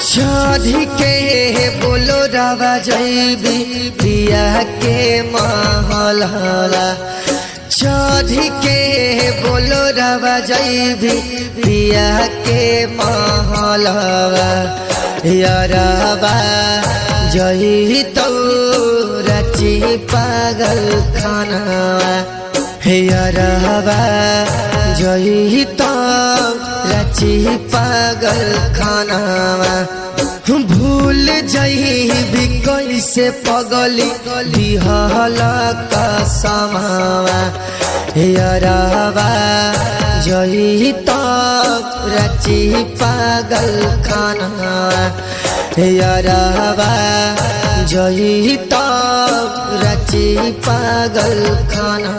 चढ़ी के बोलो रावा जैबी पिया के महल चढ़ी के बोलो रावा जैबी पिया के महल यारबा जही तो रची पागल खाना यारबा जही तो रची पागल खाना भूल जही भी कैसे पगली दिहल कसमावा यारबा जही तो रची पागल खाना यारबा जही तो रची पागल खाना।